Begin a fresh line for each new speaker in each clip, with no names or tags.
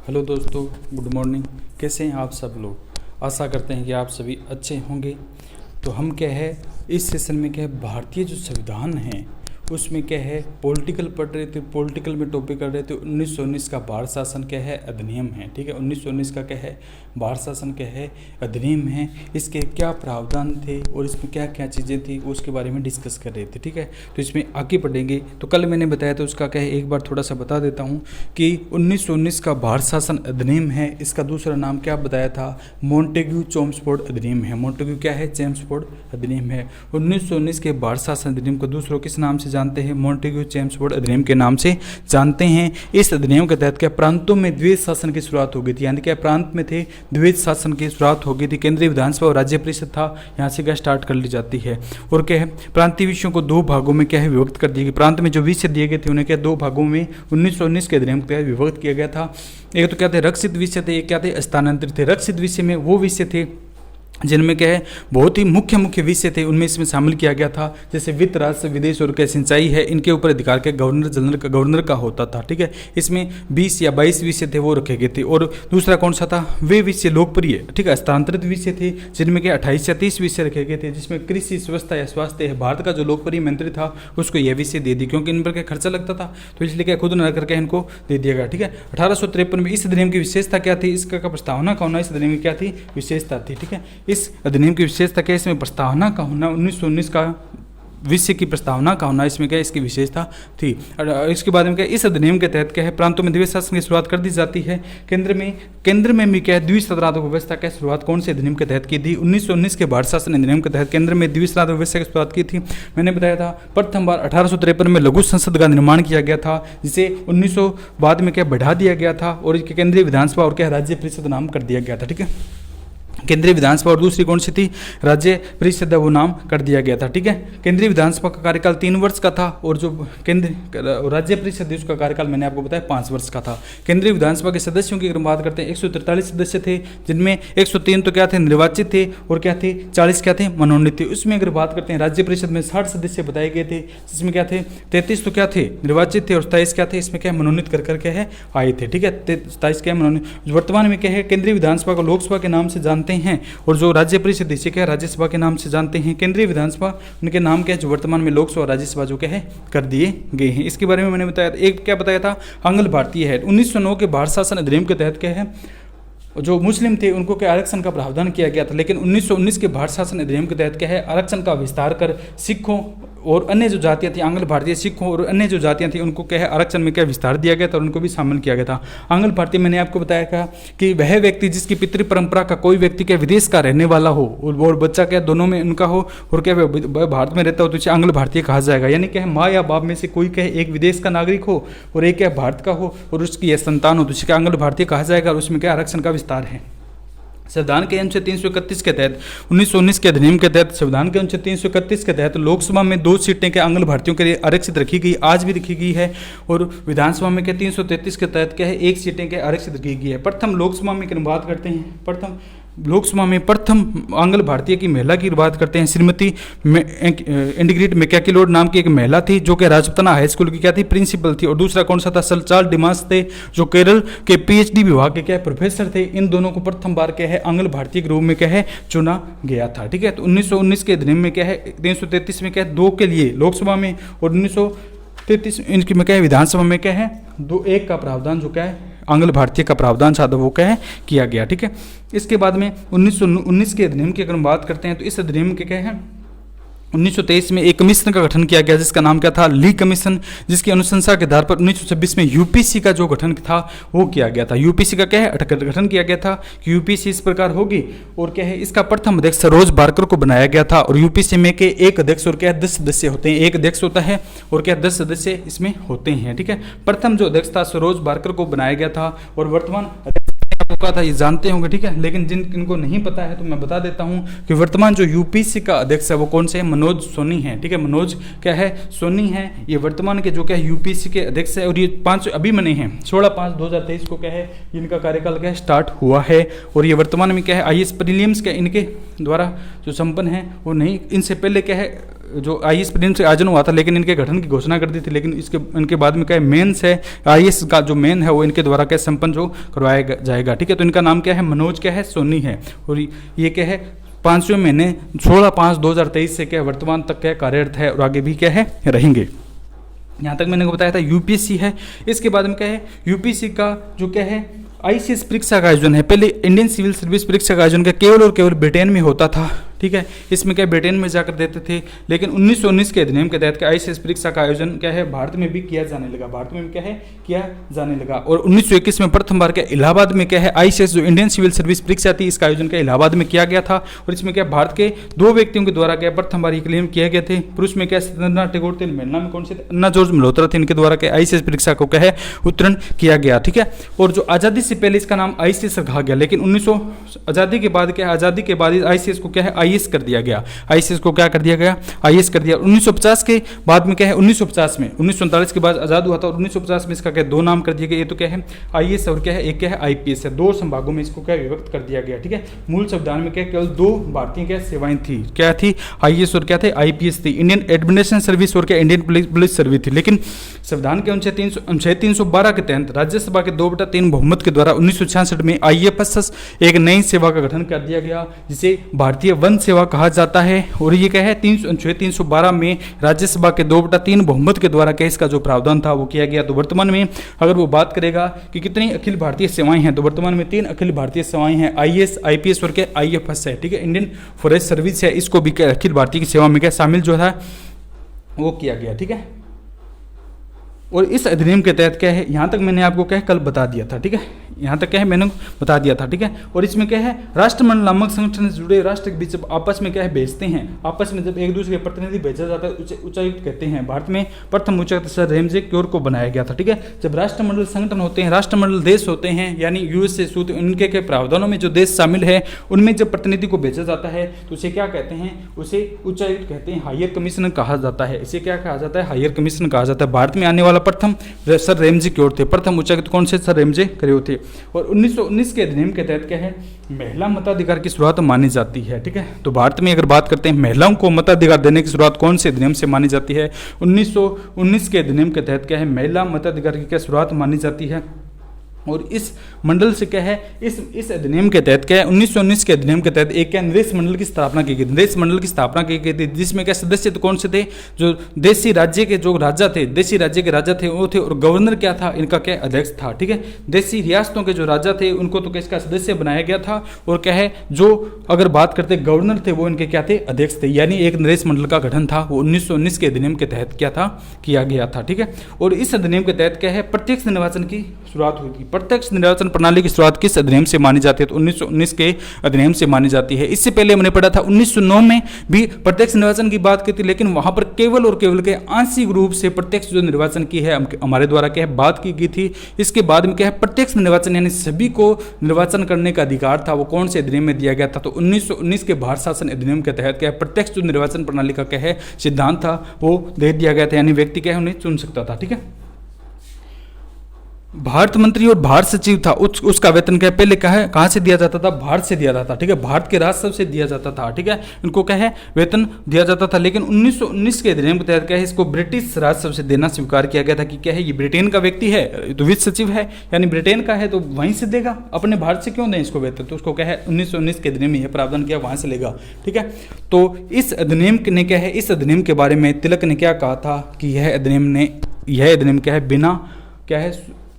Hello दोस्तों, good morning. कैसे हैं आप सब लोग? आशा करते हैं कि आप सभी अच्छे होंगे। तो हम क्या है, इस सेशन में क्या है, भारतीय जो संविधान है उसमें क्या है, पॉलिटिकल पढ़ रहे थे। पॉलिटिकल में टॉपिक कर रहे थे। 1919 का भारत शासन क्या है, अधिनियम है। ठीक है, 1919 का क्या है, भारत शासन क्या है, अधिनियम है। इसके क्या प्रावधान थे और इसमें क्या क्या चीज़ें थी उसके बारे में डिस्कस कर रहे थे। ठीक है, तो इसमें आगे पढ़ेंगे। तो कल मैंने बताया था उसका क्या है, एक बार थोड़ा सा बता देता हूँ कि 1919 का भारत शासन अधिनियम है। इसका दूसरा नाम क्या बताया था, मॉन्टेग्यू चेम्सफोर्ड अधिनियम है। मॉन्टेग्यू क्या है, चेम्सफोर्ड अधिनियम है। 1919 के भारत शासन अधिनियम को दूसरों किस नाम से जानते हैं, मॉन्टेग्यू चेम्सफोर्ड अधिनियम के नाम से जानते हैं। इस अधिनियम के तहत क्या प्रांतों में द्वैध शासन की शुरुआत हो गई थी, यानी क्या प्रांत में थे द्वैध शासन की शुरुआत हो गई थी। केंद्रीय विधानसभा और राज्य परिषद था, यहाँ से क्या स्टार्ट कर ली जाती है। और क्या है, प्रांतीय विषयों को दो भागों में क्या है विभक्त कर दिया गया। प्रांत में जो विषय दिए गए थे उन्हें क्या दो भागों में 1919 के अधिनियम के तहत विभक्त किया गया था। एक तो क्या थे, रक्षित विषय थे, एक क्या थे, स्थानांतरित थे। रक्षित विषय में वो विषय थे जिनमें क्या है बहुत ही मुख्य विषय थे, उनमें इसमें शामिल किया गया था। जैसे वित्त, राजस्व, विदेश और क्या सिंचाई है, इनके ऊपर अधिकार के गवर्नर का होता था। ठीक है, इसमें 20 या 22 विषय थे वो रखे गए थे। और दूसरा कौन सा था, वे विषय लोकप्रिय, ठीक है, स्थानांतरित विषय थे जिनमें क्या 28 या 30 विषय रखे गए थे। जिसमें कृषि, स्वच्छता या स्वास्थ्य है। भारत का जो लोकप्रिय मंत्री था उसको यह विषय दे दी, क्योंकि इन पर क्या खर्चा लगता था, तो इसलिए क्या खुद न करके इनको दे दिया गया। ठीक है, 1853 में इस अधिनियम की विशेषता क्या थी, इसका प्रस्तावना का होना इस अधिनियम की क्या थी, विशेषता थी। ठीक है, इस अधिनियम की विशेषता क्या, इसमें प्रस्तावना का होना, 1919 का विषय की प्रस्तावना का होना, इसमें क्या इसकी विशेषता थी। और इसके बाद में क्या, इस अधिनियम के तहत क्या है, प्रांतों में द्वैध शासन की शुरुआत कर दी जाती है। केंद्र में भी क्या है, द्विसदनात्मक व्यवस्था की शुरुआत कौन से अधिनियम के तहत की थी, 1919 के भारत शासन अधिनियम के तहत केंद्र में द्विसदनात्मक व्यवस्था की शुरुआत की थी। मैंने बताया था प्रथम बार 1853 में लघु संसद का निर्माण किया गया था, जिसे 1900 बाद में क्या बढ़ा दिया गया था और इसके केंद्रीय विधानसभा और क्या राज्य परिषद नाम कर दिया गया था। ठीक है, केंद्रीय विधानसभा और दूसरी कौन सी थी, राज्य परिषद, वो नाम कर दिया गया था। ठीक है, केंद्रीय विधानसभा का कार्यकाल 3 वर्ष का था और जो केंद्र राज्य परिषद है उसका कार्यकाल मैंने आपको बताया 5 वर्ष का था। केंद्रीय विधानसभा के सदस्यों की अगर बात करते हैं, 143 सदस्य थे, जिनमें 103 तो क्या थे, निर्वाचित थे और क्या थे, 40 क्या थे, मनोनीत थे। उसमें अगर बात करते हैं राज्य परिषद में 60 सदस्य बताए गए थे, जिसमें क्या थे, 33 तो क्या थे, निर्वाचित थे और 27 क्या थे, इसमें क्या मनोनीत कर क्या है आए थे। ठीक है, 27 क्या मनोनीत। वर्तमान में क्या है, केंद्रीय विधानसभा को लोकसभा के नाम से जानते हैं और जो राज्य परिषद इसे क्या राज्यसभा के नाम से जानते हैं। केंद्रीय विधानसभा उनके नाम क्या है, जो वर्तमान में लोकसभा और राज्यसभा जो क्या है कर दिए गए हैं। इसके बारे में मैंने बताया था, एक क्या बताया था, आंग्ल भारतीय है। 1909 के भारत शासन अधिनियम के तहत क्या है, जो मुस्लिम थे उनको क्या आरक्षण का प्रावधान किया गया था। लेकिन 1919 के भारत शासन अधिनियम के तहत क्या है, आरक्षण का विस्तार कर सिखों और अन्य जो जातियाँ थी, आंग्ल भारतीय, सिखों और अन्य जो जातियाँ थी उनको क्या है आरक्षण में क्या विस्तार दिया गया था और उनको भी शामिल किया गया था। आंग्ल भारतीय मैंने आपको बताया था कि वह व्यक्ति जिसकी पितृ परंपरा का कोई व्यक्ति क्या विदेश का रहने वाला हो और बच्चा क्या दोनों में उनका हो और क्या वह भारत में रहता हो तो उसे आंग्ल भारतीय कहा जाएगा। यानी क्या है, माँ या बाप में से कोई क्या एक विदेश का नागरिक हो और एक क्या भारत का हो और उसकी यह संतान हो तो उसे क्या आंग्ल भारतीय कहा जाएगा और उसमें क्या आरक्षण का विस्तार है। संविधान के अनुच्छेद 331 के तहत 1919 के अधिनियम के तहत संविधान के अनुच्छेद 331 के तहत लोकसभा में 2 सीटें के आंग्ल भारतीयों के लिए आरक्षित रखी गई, आज भी रखी गई है। और विधानसभा में क्या 333 के तहत क्या है 1 सीटें के आरक्षित रखी गई है। प्रथम लोकसभा में की बात करते हैं, प्रथम लोकसभा में प्रथम आंग्ल भारतीय की महिला की बात करते हैं, श्रीमती इंडिग्रिड मैकेलोड नाम की एक महिला थी जो कि राजपुताना हाई स्कूल की क्या थी, प्रिंसिपल थी। और दूसरा कौन सा था, सलचाल डिमास थे जो केरल के पीएचडी विभाग के क्या प्रोफेसर थे। इन दोनों को प्रथम बार क्या है आंग्ल भारतीय के रूप में क्या है चुना गया था। ठीक है, तो 1919 के अधिनियम में क्या है 333 में क्या है 2 के लिए लोकसभा में और 1933 इनकी में क्या है विधानसभा में क्या है 2-1 का प्रावधान जो क्या है आंग्ल भारतीय का प्रावधान साधा वो क्या है किया गया। ठीक है, इसके बाद में 1919 के अधिनियम की अगर हम बात करते हैं तो इस अधिनियम के क्या है 1923 में एक कमीशन का गठन किया गया जिसका नाम क्या था, ली कमीशन, जिसकी अनुशंसा के आधार पर 1926 में यूपीसी का जो गठन था वो किया गया था। यूपीसी का क्या है गठन किया गया था कि यूपीसी इस प्रकार होगी और क्या है इसका प्रथम अध्यक्ष सरोज बारकर को बनाया गया था। और यूपीसी में के एक अध्यक्ष और क्या 10 सदस्य होते हैं, एक अध्यक्ष होता है और क्या 10 सदस्य इसमें होते हैं। ठीक है, प्रथम जो अध्यक्ष था सरोज बारकर को बनाया गया था और वर्तमान आपको कहा था ये जानते होंगे। ठीक है, लेकिन जिनको नहीं पता है तो मैं बता देता हूं कि वर्तमान जो यूपीसी का अध्यक्ष है वो कौन से है, मनोज सोनी है। ठीक है, मनोज क्या है सोनी है, ये वर्तमान के जो क्या है यूपीसी के अध्यक्ष है। और ये 5 अभी बने हैं 16/5/2023 को क्या है इनका कार्यकाल क्या स्टार्ट हुआ है। और ये वर्तमान में क्या है आईएएस प्रीलिम्स क्या इनके द्वारा जो संपन्न है वो नहीं, इनसे पहले क्या है जो आईएएस प्रीलिम्स का आयोजन हुआ था, लेकिन इनके गठन की घोषणा कर दी थी, लेकिन इसके इनके बाद में क्या है मेंस है आईएएस का जो मेन है वो इनके द्वारा क्या संपन्न जो करवाया जाएगा। ठीक है, तो इनका नाम क्या है, मनोज क्या है सोनी है, और ये क्या है 5वें महीने 16/5/2023 से क्या है वर्तमान तक क्या कार्यरत है और आगे भी क्या है रहेंगे। यहाँ तक मैंने को बताया था यूपीएससी है। इसके बाद में क्या है यूपीएससी का जो क्या है आईसीएस परीक्षा का आयोजन है। पहले इंडियन सिविल सर्विस परीक्षा का आयोजन क्या केवल और केवल ब्रिटेन में होता था। ठीक है, इसमें क्या ब्रिटेन में जाकर देते थे, लेकिन 1919 के अधिनियम के तहत आईसीएस परीक्षा का आयोजन क्या है भारत में भी किया जाने लगा, भारत में भी क्या है किया जाने लगा। और 1921 में प्रथम बार क्या इलाहाबाद में क्या है आईसीएस जो इंडियन सिविल सर्विस परीक्षा थी इसका आयोजन क्या इलाहाबाद में किया गया था। और इसमें क्या भारत के 2 व्यक्तियों के द्वारा क्या प्रथम बार ये क्लेम किए गए थे। पुरुष में क्या सत्येंद्रनाथ टैगोर थे, महिला में कौन से थे, अन्ना जॉर्ज मल्होत्रा थे, इनके द्वारा क्या आईसीएस परीक्षा को क्या है उत्तीर्ण किया गया। ठीक है, और जो आज़ादी से पहले इसका नाम आईसीएस रखा गया, लेकिन 1900 आज़ादी के बाद क्या आज़ादी के बाद आईसीएस को क्या है आईएएस कर दिया गया। आईसीएस को क्या कर दिया गया आईएएस कर दिया। 1950 के बाद में क्या है 1950 में 1947 के बाद आज़ाद हुआ था और 1950 में इसका क्या 2 नाम कर दिए गए। ये तो क्या है आईएएस और क्या है एक क्या है आईपीएस है। 2 संभागों में इसको क्या विभक्त कर दिया गया। ठीक है, मूल संविधान में क्या केवल 2 भारतीय क्या सेवाएं थी, क्या थी आईएएस और क्या थे आईपीएस थी, इंडियन एडमिनिस्ट्रेशन सर्विस और क्या इंडियन पुलिस सर्विस थी। लेकिन संविधान के अनुच्छेद 312 के तहत राज्यसभा के 2/3 बहुमत के द्वारा 1966 में आईएफएस एक नई सेवा का गठन कर दिया गया जिसे भारतीय वन सेवा कहा जाता है। और ये क्या है 312 में राज्यसभा के 2/3 बहुमत के द्वारा क्या इसका जो प्रावधान था वो किया गया। तो वर्तमान में अगर वो बात करेगा कि कितनी अखिल भारतीय सेवाएं हैं तो वर्तमान में 3 अखिल भारतीय सेवाएं हैं, आईएएस आईपीएस और क्या आईएफएस है। ठीक है, इंडियन फॉरेस्ट सर्विस है, इसको भी क्या अखिल भारतीय की सेवा में क्या शामिल जो है वो किया गया। ठीक है, और इस अधिनियम के तहत क्या है यहाँ तक मैंने आपको क्या है कल बता दिया था। ठीक है, यहाँ तक क्या है मैंने बता दिया था। ठीक है, और इसमें क्या है राष्ट्रमंडल नामक संगठन से जुड़े राष्ट्र के बीच आपस में क्या है भेजते हैं, आपस में जब एक दूसरे के प्रतिनिधि भेजा जाता है उच्चायुक्त कहते हैं। भारत में प्रथम उच्चायुक्त सर रेमजे क्योर को बनाया गया था। ठीक है, जब राष्ट्रमंडल संगठन होते हैं, राष्ट्रमंडल देश होते हैं यानी यूएसए सूत्र उनके के प्रावधानों में जो देश शामिल है उनमें जब प्रतिनिधि को भेजा जाता है तो उसे क्या कहते हैं, उसे उच्चायुक्त कहते हैं, हायर कमिश्नर कहा जाता है। इसे क्या कहा जाता है हायर कमिश्नर कहा जाता है। भारत में आने वाला प्रथम सर रेमजे क्योर थे, प्रथम उच्चायुक्त कौन से सर रेमजे क्योर थे। और 1919 के अधिनियम के तहत क्या है महिला मताधिकार की शुरुआत मानी जाती है। ठीक है, तो भारत में अगर बात करते हैं महिलाओं को मताधिकार देने की शुरुआत कौन से अधिनियम से मानी जाती है 1919 के अधिनियम के तहत क्या है महिला मताधिकार की क्या शुरुआत मानी जाती है। और इस मंडल से क्या है इस अधिनियम के तहत क्या है 1919 के अधिनियम के तहत एक क्या निदेश मंडल की स्थापना की गई। निदेश मंडल की स्थापना की गई थी जिसमें क्या सदस्य तो कौन से थे, जो देशी राज्य के जो राजा थे, देशी राज्य के राजा थे वो थे। और गवर्नर क्या था इनका क्या अध्यक्ष था। ठीक है, देशी रियासतों के जो राजा थे उनको तो किसका सदस्य बनाया गया था। और क्या है जो अगर बात करते गवर्नर थे वो इनके क्या थे अध्यक्ष थे, यानी एक निदेश मंडल का गठन था वो 1919 के अधिनियम के तहत क्या था किया गया था। ठीक है, और इस अधिनियम के तहत क्या है प्रत्यक्ष निर्वाचन की शुरुआत हुई थी। प्रत्यक्ष निर्वाचन प्रणाली की शुरुआत किस अधिनियम से मानी जाती है तो 1919 के अधिनियम से मानी जाती है। इससे पहले हमने पढ़ा था 1909 में भी प्रत्यक्ष निर्वाचन की बात की थी, लेकिन वहां पर केवल और केवल के आंशिक रूप से प्रत्यक्ष जो निर्वाचन की है हमारे द्वारा क्या है बात की गई थी। इसके बाद में क्या है प्रत्यक्ष निर्वाचन यानी सभी को निर्वाचन करने का अधिकार था वो कौन से अधिनियम में दिया गया था तो 1919 के भारत शासन अधिनियम के तहत क्या है प्रत्यक्ष जो निर्वाचन प्रणाली का क्या है सिद्धांत था वो दे दिया गया था, यानी व्यक्ति क्या है उन्हें चुन सकता था। ठीक है, भारत मंत्री और भारत सचिव था उसका वेतन क्या पहले कहाँ से दिया जाता था भारत से दिया जाता था। ठीक है, भारत के राजसभा से दिया जाता था। ठीक है, इनको क्या है वेतन दिया जाता था, लेकिन 1919 के अधिनियम के तहत क्या है इसको ब्रिटिश राजसभा से देना स्वीकार किया गया था कि क्या है ये ब्रिटेन का व्यक्ति है तो वित्त सचिव है यानी ब्रिटेन का है तो वहीं से देगा, अपने भारत से क्यों दें इसको वेतन। तो उसको क्या है 1919 के अधिनियम में यह प्रावधान किया वहां से लेगा। ठीक है, तो इस अधिनियम ने क्या है इस अधिनियम के बारे में तिलक ने क्या कहा था कि यह अधिनियम क्या है बिना क्या है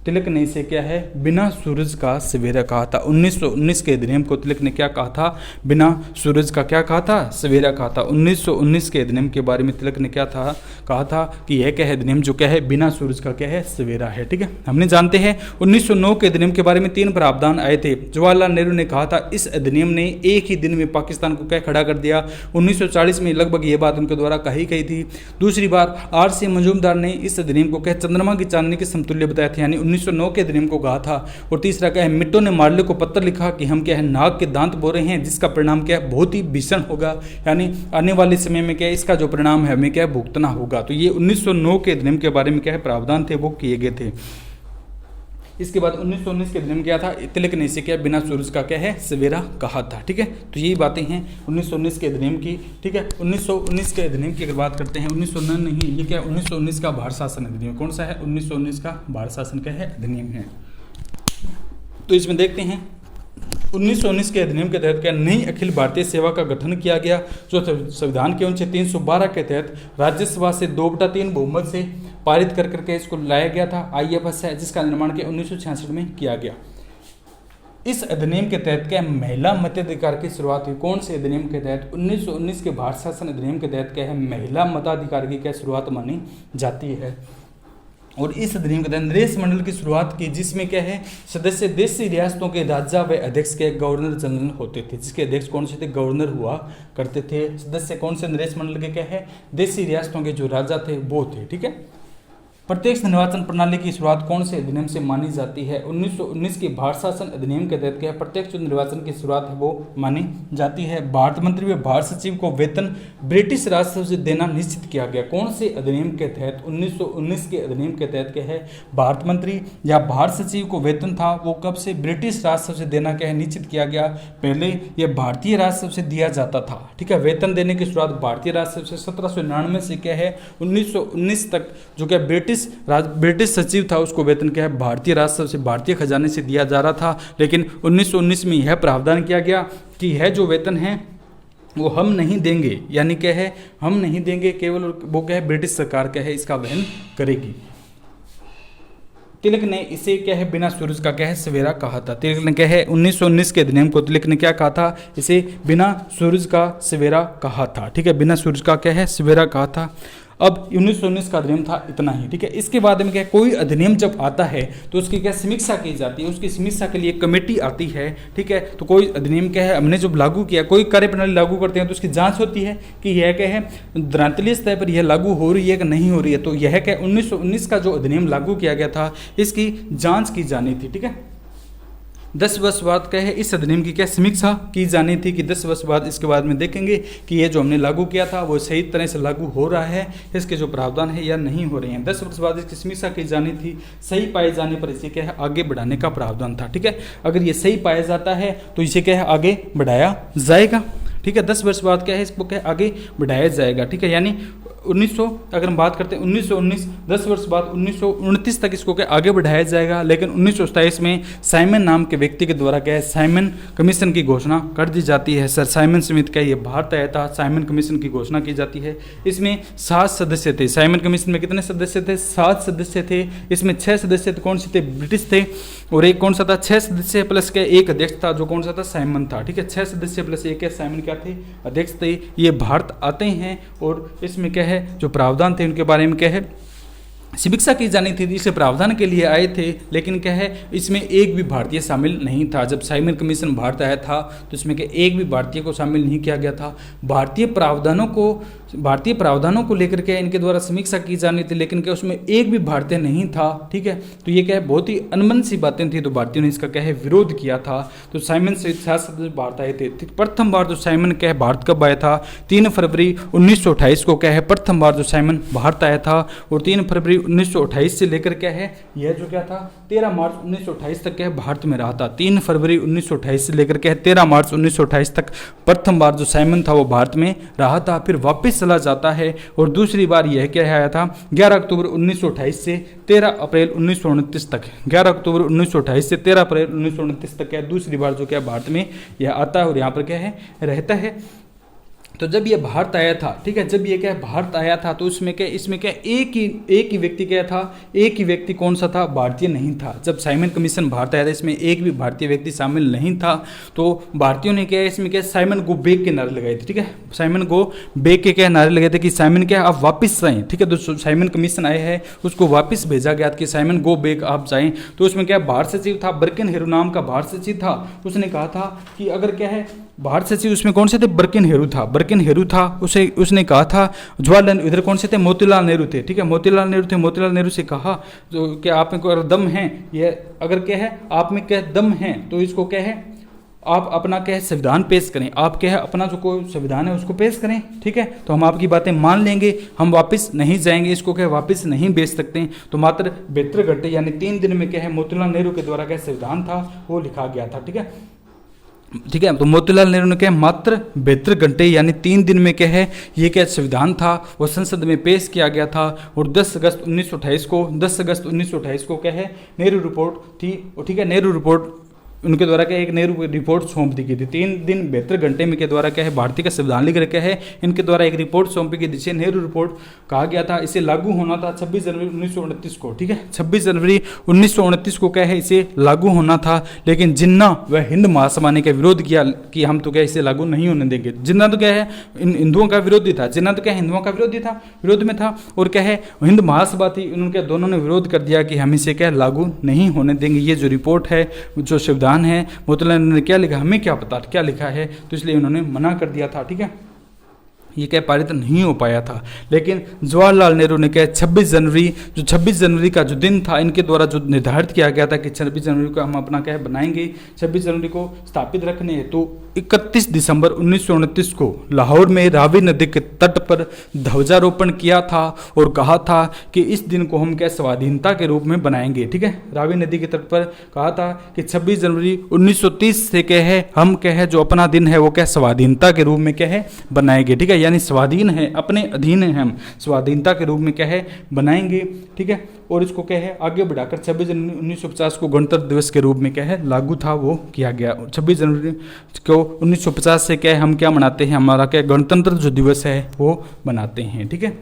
तिलक ने इसे क्या है बिना सूरज का सवेरा कहा था। 1919 के अधिनियम को तिलक ने क्या कहा था बिना सूरज का क्या कहा था सवेरा कहा था। 1919 के अधिनियम के बारे में तिलक ने क्या था कहा था कि यह क्या है अधिनियम जो क्या है बिना सूरज का क्या है सवेरा है। ठीक है, हमने जानते हैं 1909 के अधिनियम के बारे में 3 प्रावधान आए थे। जवाहरलाल नेहरू ने कहा था इस अधिनियम ने एक ही दिन में पाकिस्तान को क्या खड़ा कर दिया। 1940 में लगभग ये बात उनके द्वारा कही गई थी। दूसरी बार R.C. मजूमदार ने इस अधिनियम को क्या चंद्रमा की चांदनी के समतुल्य बताया था, यानी 1909 के अधिनियम को कहा था। और तीसरा क्या है मिट्टो ने मार्ले को पत्र लिखा कि हम क्या है नाग के दांत बो रहे हैं जिसका परिणाम क्या है बहुत ही भीषण होगा, यानी आने वाले समय में क्या है इसका जो परिणाम है हमें क्या है भुगतना होगा। तो ये 1909 के अधिनियम के बारे में क्या है प्रावधान थे वो किए गए थे। इसके बाद 1919 के अधिनियम क्या था, तिलक ने इसे क्या बिना सूरज का क्या है सवेरा कहा था। ठीक है, तो यही बातें हैं 1919 के अधिनियम की। ठीक है, 1919 के अधिनियम की अगर बात करते हैं, 1919 नहीं, ये क्या 1919 का भारत शासन अधिनियम कौन सा है, 1919 का भारत शासन क्या है अधिनियम है। तो इसमें देखते हैं 1919 के अधिनियम के तहत क्या नई अखिल भारतीय सेवा का गठन किया गया, जो संविधान के अनुच्छेद 312 के तहत राज्यसभा से 2/3 बहुमत से पारित कर करके इसको लाया गया था। IFS है, जिसका निर्माण के 1966 में किया गया। इस अधिनियम के तहत क्या महिला मताधिकार की शुरुआत हुई, कौन से अधिनियम के तहत, 1919 के भारत शासन अधिनियम के तहत क्या है महिला मताधिकार की क्या शुरुआत मानी जाती है। और इस अधिनियम के तहत नरेश मंडल की शुरुआत की, जिसमें क्या है सदस्य देशी रियासतों के राजा व अध्यक्ष के गवर्नर जनरल होते थे, जिसके अध्यक्ष कौन से थे, गवर्नर हुआ करते थे। सदस्य कौन से नरेश मंडल के क्या है, देशी रियासतों के जो राजा थे वो थे। ठीक है, प्रत्यक्ष निर्वाचन प्रणाली की शुरुआत कौन से अधिनियम से मानी जाती है, 1919 के भारत शासन अधिनियम के तहत क्या है प्रत्यक्ष निर्वाचन की शुरुआत है वो मानी जाती है। भारत मंत्री व भारत सचिव को वेतन ब्रिटिश राजस्व से देना निश्चित किया गया, कौन से अधिनियम के तहत, 1919 के अधिनियम के तहत क्या है भारत मंत्री या भारत सचिव को वेतन था वो कब से ब्रिटिश राजस्व से देना क्या है निश्चित किया गया। पहले यह भारतीय राजस्व से दिया जाता था। ठीक है, वेतन देने की शुरुआत भारतीय राजस्व से 1799 से क्या है 1919 तक जो क्या ब्रिटिश सचिव था उसको वेतन क्या है भारतीय राजस्व से भारतीय खजाने से दिया जा रहा था। लेकिन 1919 में यह प्रावधान किया गया कि यह जो वेतन है वो हम नहीं देंगे, यानी क्या है हम नहीं देंगे, केवल वो क्या है ब्रिटिश सरकार क्या है इसका वहन करेगी। तिलक ने इसे क्या है बिना सूरज का क्या है सवेरा कहा था। तिलक ने क्या है 1919 के अधिनियम को तिलक ने क्या कहा था, इसे बिना सूरज का सवेरा कहा था। ठीक है, बिना सूरज का क्या है सवेरा कहा था। अब 1919 का अधिनियम था इतना ही। ठीक है, इसके बाद में क्या कोई अधिनियम जब आता है तो उसकी क्या समीक्षा की जाती है, उसकी समीक्षा के लिए कमेटी आती है। ठीक है, तो कोई अधिनियम क्या है हमने जब लागू किया, कोई कार्यप्रणाली लागू करते हैं तो उसकी जांच होती है कि यह क्या है धरातलीय स्तर पर यह लागू हो रही है कि नहीं हो रही है। तो यह क्या 1919 का जो अधिनियम लागू किया गया था इसकी जाँच की जानी थी। ठीक है, 10 वर्ष बाद क्या है इस अधिनियम की क्या समीक्षा की जानी थी कि 10 वर्ष बाद इसके बाद में देखेंगे कि ये जो हमने लागू किया था वो सही तरह से लागू हो रहा है, इसके जो प्रावधान है या नहीं हो रहे हैं। 10 वर्ष बाद इसकी समीक्षा की जानी थी, सही पाए जाने पर इसे क्या है आगे बढ़ाने का प्रावधान था। ठीक है, अगर ये सही पाया जाता है तो इसे क्या है आगे बढ़ाया जाएगा। ठीक है, 10 वर्ष बाद क्या है इसको क्या आगे बढ़ाया जाएगा। ठीक है, यानी 1900 अगर हम बात करते हैं 1919 10 वर्ष बाद 1929 तक इसको क्या आगे बढ़ाया जाएगा। लेकिन 1927 में साइमन नाम के व्यक्ति के द्वारा क्या है साइमन कमीशन की घोषणा कर दी जाती है। सर साइमन स्मिथ का ये भारत आया था, साइमन कमीशन की घोषणा की जाती है। इसमें 7 सदस्य थे। साइमन कमीशन में कितने सदस्य थे, 7 सदस्य थे। इसमें 6 सदस्य कौन से थे, ब्रिटिश थे, और एक कौन सा था 6 सदस्य प्लस क्या एक अध्यक्ष था जो कौन सा था साइमन था। ठीक है, 6 सदस्य प्लस एक साइमन क्या थे अध्यक्ष थे। ये भारत आते हैं और इसमें क्या है जो प्रावधान थे उनके बारे में क्या है समीक्षा की जानी थी। इसे प्रावधान के लिए आए थे, लेकिन क्या है इसमें एक भी भारतीय शामिल नहीं था। जब साइमन कमीशन भारत आया था तो इसमें क्या एक भी भारतीय को शामिल नहीं किया गया था। भारतीय प्रावधानों को लेकर के इनके द्वारा समीक्षा की जानी थी, लेकिन क्या उसमें एक भी भारतीय नहीं था। ठीक है, तो ये क्या है बहुत ही अनबन सी बातें थी, तो भारतीयों ने इसका क्या है विरोध किया था। तो साइमन से 7 सदस्य भारत आए थे। प्रथम बार जो साइमन क्या है भारत कब आया था, 3 फरवरी 1928 को क्या है प्रथम बार जो साइमन भारत आया था। और 3 फरवरी 1928 से लेकर क्या है यह जो क्या था 13 मार्च 1928 तक क्या है भारत में रहा था। 3 फरवरी 1928 से लेकर क्या है 13 मार्च 1928 तक प्रथम बार जो साइमन था वो भारत में रहा था, फिर वापस चला जाता है। और दूसरी बार यह क्या आया था 11 अक्टूबर 1928 से 13 अप्रैल 1929 तक। 11 अक्टूबर 1928 से 13 अप्रैल 1929 तक क्या है दूसरी बार जो क्या भारत में यह आता है और यहाँ पर क्या है रहता है। तो जब ये भारत आया था, ठीक है, जब ये क्या भारत आया था तो इसमें क्या एक ही व्यक्ति क्या था, एक ही व्यक्ति कौन सा था, भारतीय नहीं था। जब साइमन कमीशन भारत आया था इसमें एक भी भारतीय व्यक्ति शामिल नहीं था। तो भारतीयों ने क्या इसमें क्या साइमन गो बैक के नारे लगाए थे। ठीक है, साइमन गो बैक के क्या नारे लगाए थे कि साइमन क्या आप वापस जाएं। ठीक है, तो साइमन कमीशन आए हैं उसको वापस भेजा गया कि साइमन गो बैक आप जाएं। तो उसमें क्या भारत सचिव था, बर्किन हेरू नाम का भारत सचिव था। उसने कहा था कि अगर क्या है भारत सचिव उसमें कौन से थे, बर्किन हेरू था। उसने कहा था जवाहरलाल, इधर कौन से थे, मोतीलाल नेहरू थे। ठीक है, मोतीलाल नेहरू से कहा जो कि आप में अगर दम है, ये अगर क्या है आप में क्या दम है तो इसको क्या है आप अपना क्या है संविधान पेश करें, आप क्या है अपना जो कोई संविधान है उसको पेश करें, ठीक है, तो हम आपकी बातें मान लेंगे, हम वापस नहीं जाएंगे, इसको क्या वापस नहीं बेच सकते हैं। तो मात्र 72 घंटे यानी 3 दिन में क्या है मोतीलाल नेहरू के द्वारा क्या संविधान था वो लिखा गया था, ठीक है। ठीक है, तो मोतीलाल नेहरू ने क्या मात्र 72 घंटे यानी 3 दिन में क्या है ये क्या संविधान था वो संसद में पेश किया गया था। और 10 अगस्त 1928 को क्या है नेहरू रिपोर्ट थी, ठीक है, नेहरू रिपोर्ट उनके द्वारा क्या एक नेहरू रिपोर्ट सौंप दी गई थी। 3 दिन 72 घंटे में के द्वारा क्या है भारतीय का संविधान लिख रखा है, इनके द्वारा एक रिपोर्ट सौंपी गई जिसे नेहरू रिपोर्ट कहा गया था। इसे लागू होना था 26 जनवरी 1929 को, ठीक है, 26 जनवरी 1929 को क्या है इसे लागू होना था। लेकिन जिन्ना व हिंद महासभा ने क्या विरोध किया कि हम तो क्या इसे लागू नहीं होने देंगे। जिन्ना तो क्या है हिंदुओं का विरोधी था, जिन्ना तो क्या हिंदुओं का विरोधी था, विरोध में था, और क्या है हिंद महासभा थी, उनके दोनों ने विरोध कर दिया कि हम इसे क्या लागू नहीं होने देंगे। ये जो रिपोर्ट है जो संविधान है मोतीलाल नेहरू ने क्या लिखा हमें क्या पता क्या लिखा है, तो इसलिए उन्होंने मना कर दिया था, ठीक है, ये क्या पारित नहीं हो पाया था। लेकिन जवाहरलाल नेहरू ने क्या 26 जनवरी का जो दिन था इनके द्वारा जो निर्धारित किया गया था कि 26 जनवरी को हम अपना क्या बनाएंगे, 26 जनवरी को स्थापित रखने हेतु तो 31 दिसंबर 1929 को लाहौर में रावी नदी के तट पर ध्वजारोपण किया था और कहा था कि इस दिन को हम क्या स्वाधीनता के रूप में बनाएंगे, ठीक है, रावी नदी के तट पर कहा था कि 26 जनवरी 1930 से क्या है हम क्या है जो अपना दिन है वो क्या स्वाधीनता के रूप में क्या है बनाएंगे, ठीक है, यानी स्वाधीन है अपने अधीन है हम स्वाधीनता के रूप में क्या है बनाएंगे, ठीक है। और इसको क्या है आगे बढ़ाकर 26 जनवरी 1950 को गणतंत्र दिवस के रूप में क्या है लागू था वो किया गया। 26 जनवरी को 1950 से क्या है हम क्या मनाते हैं हमारा क्या गणतंत्र जो दिवस है वो मनाते हैं, ठीक है।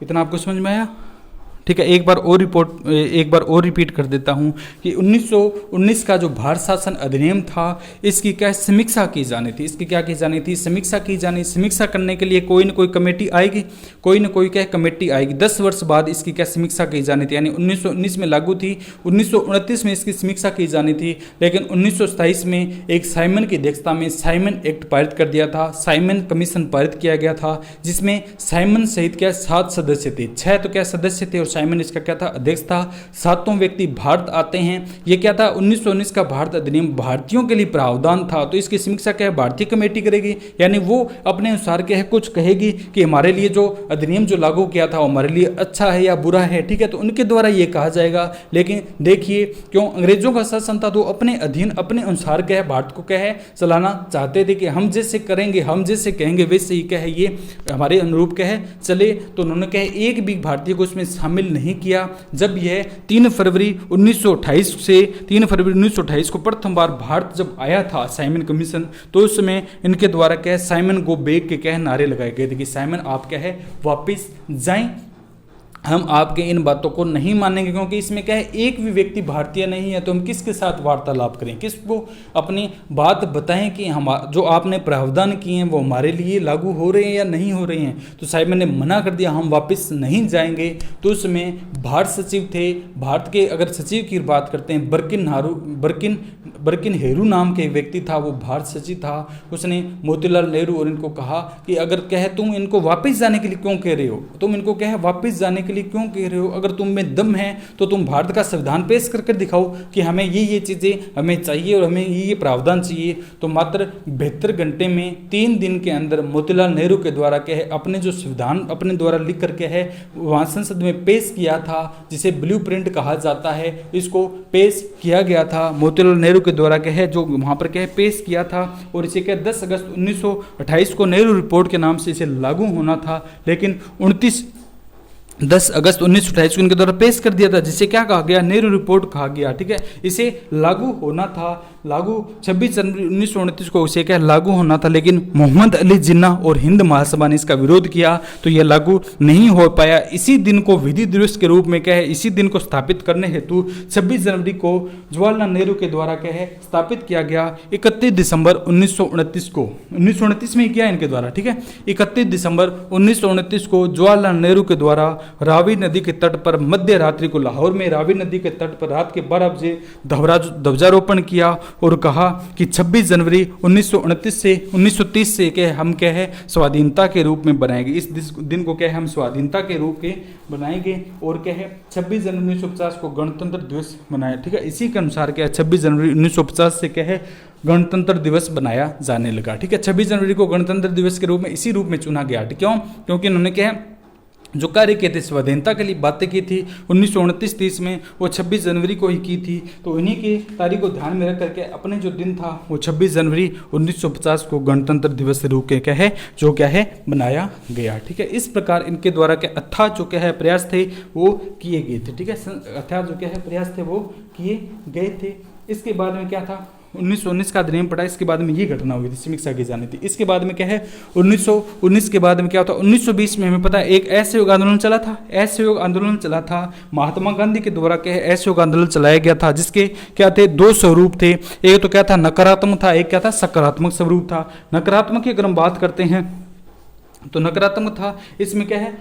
इतना आपको समझ में आया, ठीक है। एक बार और रिपीट कर देता हूं कि 1919 का जो भारत शासन अधिनियम था इसकी क्या समीक्षा की जानी थी, इसकी क्या की जानी थी समीक्षा की जानी। समीक्षा करने के लिए कोई ना कोई कमेटी आएगी, कोई ना कोई क्या कमेटी आएगी। 10 वर्ष बाद इसकी क्या समीक्षा की जानी थी, यानी 1919 में लागू थी, 1929 में इसकी समीक्षा की जानी थी। लेकिन 1927 में एक साइमन की अध्यक्षता में साइमन एक्ट पारित कर दिया था, साइमन कमीशन पारित किया गया था, जिसमें साइमन सहित क्या 7 सदस्य थे, 6 तो क्या सदस्य थे और साइमन इसका क्या था अध्यक्ष था। 7 व्यक्ति भारत आते हैं। ये क्या था 1919 का भारत अधिनियम भारतीयों के लिए प्रावधान था, तो इसकी समीक्षा क्या है भारतीय कमेटी करेगी, यानी वो अपने अनुसार क्या है कुछ कहेगी कि हमारे लिए जो अधिनियम जो लागू किया था हमारे लिए अच्छा है या बुरा है, ठीक है, तो उनके द्वारा ये कहा जाएगा। लेकिन देखिए क्यों अंग्रेजों का शासन था तो अपने अधीन अपने अनुसार क्या है भारत को क्या है चलाना चाहते थे कि हम जैसे करेंगे हम जैसे कहेंगे वैसे ही क्या है ये हमारे अनुरूप क्या है चले। तो उन्होंने क्या है एक भी भारतीय को इसमें शामिल नहीं किया। जब यह 3 फरवरी 1928 को प्रथम बार भारत जब आया था साइमन कमीशन, तो उस समय इनके द्वारा क्या है साइमन गो बैक के क्या है नारे लगाए गए थे कि साइमन आप क्या है वापस जाएं, हम आपके इन बातों को नहीं मानेंगे, क्योंकि इसमें क्या है एक भी व्यक्ति भारतीय नहीं है, तो हम किसके साथ वार्तालाप करें, किसको अपनी बात बताएं कि हम जो आपने प्रावधान किए हैं वो हमारे लिए लागू हो रहे हैं या नहीं हो रहे हैं। तो साइमन ने मना कर दिया, हम वापस नहीं जाएंगे। तो उसमें भारत सचिव थे, भारत के अगर सचिव की बात करते हैं बर्किन हेरू नाम के व्यक्ति था, वो भारत सचिव था। उसने मोतीलाल नेहरू और इनको कहा कि अगर कहे तुम इनको वापस जाने के लिए क्यों कह रहे हो, तुम इनको कहे वापस जाने के लिए क्यों कह रहे हो, अगर तुम में दम है तो तुम भारत का संविधान पेश करके दिखाओ कि हमें ये चीज़ें हमें चाहिए और हमें ये प्रावधान चाहिए। तो मात्र 72 घंटे में 3 दिन के अंदर मोतीलाल नेहरू के द्वारा क्या है अपने जो संविधान अपने द्वारा लिख करके है वहाँ संसद में पेश किया था, जिसे ब्लूप्रिंट कहा जाता है। इसको पेश किया गया था मोतीलाल नेहरू के द्वारा क्या है जो वहाँ पर क्या है पेश किया था। और इसे क्या 10 अगस्त 1928 को नेहरू रिपोर्ट के नाम से इसे लागू होना था, लेकिन 10 अगस्त 1928 को इनके द्वारा पेश कर दिया था, जिसे क्या कहा गया नेहरू रिपोर्ट कहा गया, ठीक है। इसे लागू होना था, लागू 26 जनवरी 1929 को इसे क्या लागू होना था, लेकिन मोहम्मद अली जिन्ना और हिंद महासभा ने इसका विरोध किया तो यह लागू नहीं हो पाया। इसी दिन को विधि दिवस के रूप में क्या है इसी दिन को स्थापित करने हेतु 26 जनवरी को जवाहरलाल नेहरू के द्वारा क्या है स्थापित किया गया। 31 दिसंबर 1929 को 1929 में किया इनके द्वारा, ठीक है। 31 दिसंबर 1929 को जवाहरलाल नेहरू के द्वारा रावी नदी के तट पर मध्य रात्रि को लाहौर में रावी नदी के तट पर रात के 12 बजे ध्वजारोपण किया और कहा कि 26 जनवरी 1930 से क्या हम क्या है स्वाधीनता के रूप में बनाएंगे। इस दिन को क्या है हम स्वाधीनता के रूप में बनाएंगे और क्या है 26 जनवरी 1950 को गणतंत्र दिवस मनाया। ठीक है, इसी के अनुसार क्या है 26 जनवरी 1950 से क्या है गणतंत्र दिवस बनाया जाने लगा। ठीक है, 26 जनवरी को गणतंत्र दिवस के रूप में इसी रूप में चुना गया। क्यों? क्योंकि उन्होंने क्या है जो कार्य किए थे स्वाधीनता के लिए बातें की थी 1929-30 में, वो 26 जनवरी को ही की थी। तो इन्हीं की तारीख को ध्यान में रख करके अपने जो दिन था वो 26 जनवरी 1950 को गणतंत्र दिवस के रूप में क्या है जो क्या है बनाया गया। ठीक है, इस प्रकार इनके द्वारा क्या अथाह जो क्या है प्रयास थे वो किए गए थे। ठीक है, अथाह जो क्या है प्रयास थे वो किए गए थे। इसके बाद में क्या था 1919 का अधिनियम पड़ा, इसके बाद में ये घटना हुई थी, समीक्षा की जानी थी। इसके बाद में क्या है 1919 के बाद में क्या होता 1920 में हमें पता है एक असहयोग आंदोलन चला था। असहयोग आंदोलन चला था महात्मा गांधी के द्वारा क्या है असहयोग आंदोलन चलाया गया था, जिसके क्या थे दो स्वरूप थे। एक तो क्या था नकारात्मक था, एक क्या था सकारात्मक स्वरूप था। नकारात्मक की अगर हम बात करते हैं तो नकारात्मक था इसमें क्या है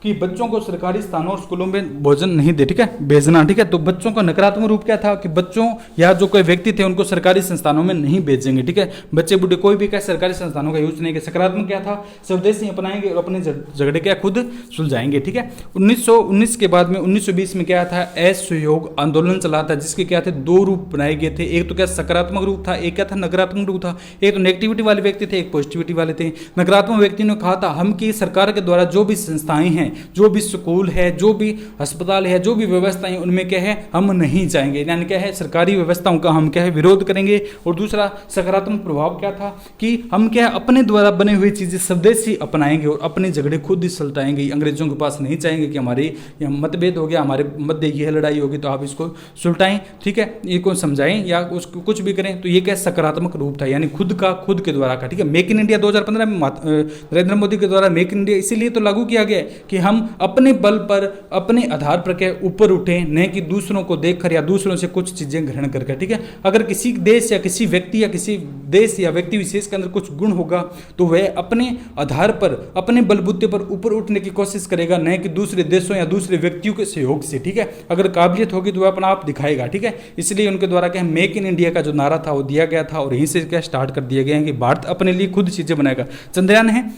कि बच्चों को सरकारी स्थानों और स्कूलों में भोजन नहीं दे, ठीक है भेजना। ठीक है, तो बच्चों का नकारात्मक रूप क्या था कि बच्चों या जो कोई व्यक्ति थे उनको सरकारी संस्थानों में नहीं भेजेंगे। ठीक है, बच्चे बूढ़े कोई भी क्या सरकारी संस्थानों का यूज नहीं किया। सकारात्मक क्या था स्वदेशी अपनाएंगे और अपने झगड़े क्या खुद सुलझाएंगे। ठीक है, 1919 के बाद में 1920 में क्या था असहयोग आंदोलन चला था, जिसके क्या थे दो रूप बनाए गए थे। एक तो क्या सकारात्मक रूप था, एक क्या था नकारात्मक रूप था। एक तो नेगेटिविटी वाले व्यक्ति थे, एक पॉजिटिविटी वाले थे। नकारात्मक व्यक्ति ने कहा था हम की सरकार के द्वारा जो भी संस्थाएं हैं, जो भी स्कूल है, जो भी अस्पताल है, जो भी व्यवस्थाएं उनमें क्या है हम नहीं जाएंगे, यानी क्या है सरकारी व्यवस्थाओं का हम क्या है विरोध करेंगे। और दूसरा सकारात्मक प्रभाव क्या था कि हम क्या है अपने द्वारा बने हुई चीजें स्वदेशी अपनाएंगे और अपने झगड़े खुद ही सुलझाएंगे। अंग्रेजों के पास नहीं चाहेंगे कि हमारे मतभेद हो गया, हमारे मध्य यह लड़ाई होगी तो आप इसको सुलटाएं, ठीक है इसको समझाएं या उसको कुछ भी करें। तो ये क्या सकारात्मक रूप था, यानी खुद के द्वारा का। ठीक है, मेक इन इंडिया 2015 में नरेंद्र मोदी के द्वारा मेक इन इंडिया इसीलिए तो लागू किया गया कि हम अपने बल पर अपने आधार पर क्या ऊपर उठे, न कि दूसरों को देखकर या दूसरों से कुछ चीजें ग्रहण करके। ठीक है, अगर किसी देश या किसी व्यक्ति या किसी देश या व्यक्ति विशेष के अंदर कुछ गुण होगा तो वह अपने आधार पर अपने बलबूते पर ऊपर उठने की कोशिश करेगा, न कि दूसरे देशों या दूसरे व्यक्तियों के सहयोग से। ठीक है, अगर काबिलियत होगी तो वह अपना आप दिखाएगा। ठीक है, इसलिए उनके द्वारा क्या मेक इन इंडिया का जो नारा था वो दिया गया था और यहीं से क्या स्टार्ट कर दिया गया है कि भारत अपने लिए खुद चीजें बनाएगा। चंद्रयान है,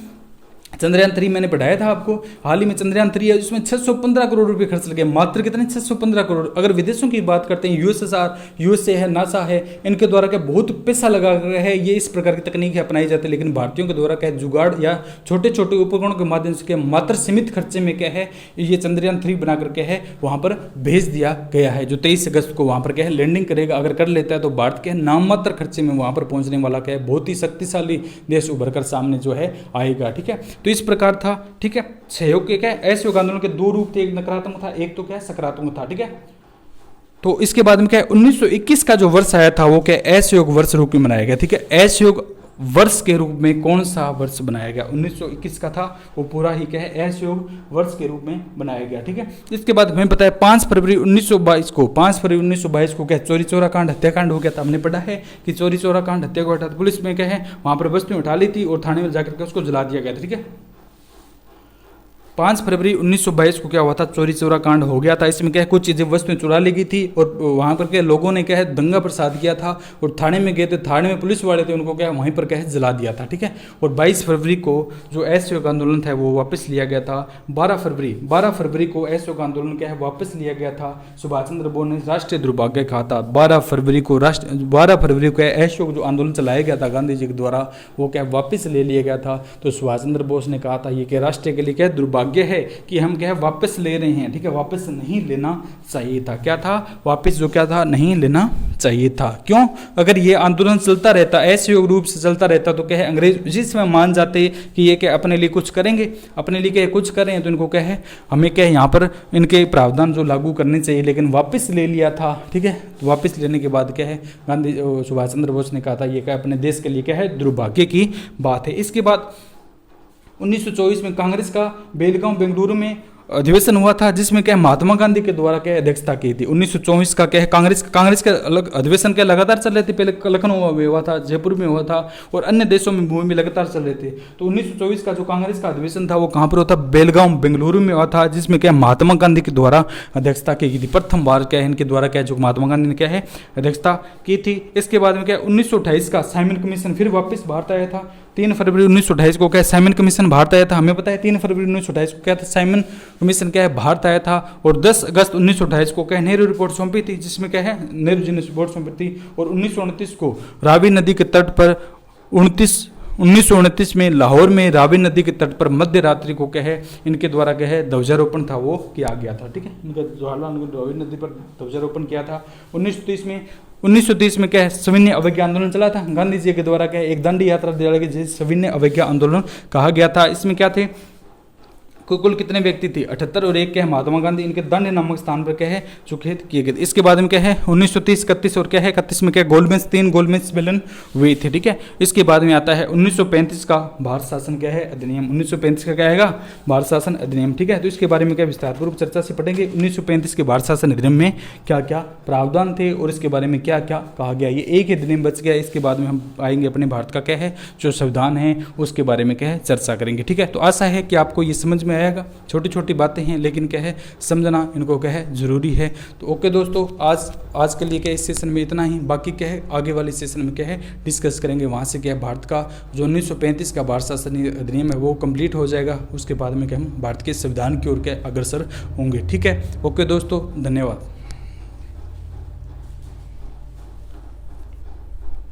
चंद्रयान 3 मैंने पढ़ाया था आपको, हाल ही में चंद्रयान 3 है, उसमें 615 करोड़ रुपए खर्च लगे, मात्र कितने 615 करोड़। अगर विदेशों की बात करते हैं यूएसए है, नासा है, इनके द्वारा क्या बहुत पैसा लगा है, ये इस प्रकार की तकनीक अपनाई जाती है। लेकिन भारतीयों के द्वारा क्या जुगाड़ या छोटे छोटे उपकरणों के माध्यम से क्या मात्र सीमित खर्चे में क्या है ये चंद्रयान 3 बना करके है वहां पर भेज दिया गया है, जो 23 अगस्त को वहां पर क्या है लैंडिंग करेगा। अगर कर लेता है तो भारत के नाम मात्र खर्चे में वहां पर पहुंचने वाला क्या है बहुत ही शक्तिशाली देश उभर कर सामने जो है आएगा। ठीक है, तो इस प्रकार था। ठीक है, सहयोग के क्या असहयोग आंदोलन के दो रूप थे, एक नकारात्मक था, एक तो क्या सकारात्मक था। ठीक है, तो इसके बाद में क्या 1921 का जो वर्ष आया था वो क्या असहयोग वर्ष रूप में मनाया गया। ठीक है, असहयोग वर्ष के रूप में कौन सा वर्ष बनाया गया 1921 का था, वो पूरा ही क्या है असहयोग वर्ष के रूप में बनाया गया। ठीक है, इसके बाद हमें पता है 5 फरवरी 1922 को क्या चोरी चोरा कांड हत्याकांड हो गया था। हमने पढ़ा है कि चोरी चोरा कांड हत्या को हटा पुलिस में क्या है वहां पर वस्तुएं उठा ली थी और थाने में जाकर के उसको जला दिया गया था। ठीक है, 5 फरवरी 1922 को क्या हुआ था चोरी चोरा कांड हो गया था। इसमें क्या है कुछ चीज़ें वस्तुएं चुरा ली गई थी और वहां पर क्या लोगों ने क्या है दंगा प्रसाद किया था और थाने में गए थे, थाने में पुलिस वाले थे उनको क्या वहीं पर क्या है जला दिया था। ठीक है, और 22 फरवरी को जो असहयोग आंदोलन था वो वापस लिया गया था। 12 फरवरी को असहयोग आंदोलन क्या है वापस लिया गया था। सुभाष चंद्र बोस ने राष्ट्रीय दुर्भाग्य कहा था। 12 फरवरी को असहयोग जो आंदोलन चलाया गया था गांधी जी के द्वारा वो क्या वापस ले लिया गया था। तो सुभाष चंद्र बोस ने कहा था ये क्या राष्ट्र के लिए क्या दुर्भाग्य है कि हम क्या है वापस ले रहे हैं। ठीक है, वापस नहीं लेना चाहिए था। क्या था वापस जो क्या था नहीं लेना चाहिए था। क्यों? अगर ये आंदोलन चलता रहता असहयोग रूप से चलता रहता तो क्या है अंग्रेज उसी समय मान जाते कि ये क्या अपने लिए कुछ करेंगे, अपने लिए क्या कुछ करें तो इनको क्या है हमें क्या है यहाँ पर इनके प्रावधान जो लागू करने चाहिए, लेकिन वापस ले लिया था। ठीक है, तो वापस लेने के बाद क्या है गांधी सुभाष चंद्र बोस ने कहा था ये क्या अपने देश के लिए क्या है दुर्भाग्य की बात है। इसके बाद 1924 में कांग्रेस का बेलगांव बेंगलुरु में अधिवेशन हुआ था जिसमें क्या है महात्मा गांधी के द्वारा क्या है अध्यक्षता की थी। 1924 का क्या है कांग्रेस के अलग अधिवेशन क्या लगातार चल रहे थे। पहले लखनऊ में हुआ था, जयपुर में हुआ था और अन्य देशों में भूमि में लगातार चल रहे थे। तो 1924 का जो कांग्रेस का अधिवेशन था वो कहाँ पर हुआ था, बेलगांव बेंगलुरु में हुआ था, जिसमें क्या महात्मा गांधी के द्वारा अध्यक्षता की गई थी। प्रथम बार क्या है इनके द्वारा क्या जो महात्मा गांधी ने क्या है अध्यक्षता की थी। इसके बाद में क्या 1928 का साइमन कमीशन फिर वापस भारत आया था। 3 फरवरी 1928 को क्या साइमन कमीशन भारत आया था। हमें पता है 3 फरवरी 1928 को क्या था, साइमन कमीशन क्या है भारत आया था। और 10 अगस्त 1928 को क्या नेहरू रिपोर्ट सौंपी थी, जिसमें क्या है नेहरू जी ने रिपोर्ट सौंपी थी। और 1929 को रावी नदी के तट पर 1929 में लाहौर में रावी नदी के तट पर मध्य रात्रि को क्या है इनके द्वारा क्या है ध्वजारोपण था वो किया गया था। ठीक है, इनका जवाहरलाल नेहरू रावी नदी पर ध्वजारोपण किया था। 1930 में क्या है सविनय अवज्ञा आंदोलन चला था। गांधी जी के द्वारा क्या है एक दांडी यात्रा दिया गया जिसे सविनय अवज्ञा आंदोलन कहा गया था। इसमें क्या थे कुल कितने व्यक्ति थे 78 और एक क्या है महात्मा गांधी इनके दंड नामक स्थान पर क्या है चुके किए गए। इसके बाद में क्या है 1930 31 और क्या है 31 में क्या गोलमेज 3 गोलमेज सम्मेलन हुए थे। ठीक है, इसके बाद में आता है 1935 का भारत शासन क्या है अधिनियम। 1935 का क्या आएगा भारत शासन अधिनियम। ठीक है, तो इसके बारे में क्या विस्तारपूर्वक चर्चा से पढ़ेंगे। 1935 के भारत शासन अधिनियम में क्या क्या प्रावधान थे और इसके बारे में क्या क्या कहा गया। ये एक अधिनियम बच गया। इसके बाद में हम आएंगे अपने भारत का क्या है जो संविधान है उसके बारे में क्या है चर्चा करेंगे। ठीक है, तो आशा है कि आपको ये समझ में आएगा। छोटी छोटी बातें हैं लेकिन क्या है समझना इनको क्या है जरूरी है। तो ओके दोस्तों, आज के लिए क्या इस सेशन में इतना ही। बाकी क्या है आगे वाले सेशन में क्या है डिस्कस करेंगे। वहाँ से क्या है भारत का जो 1935 का भारत शासन अधिनियम है वो कंप्लीट हो जाएगा। उसके बाद में क्या हम भारत के संविधान की ओर क्या अग्रसर होंगे। ठीक है, ओके दोस्तों, धन्यवाद।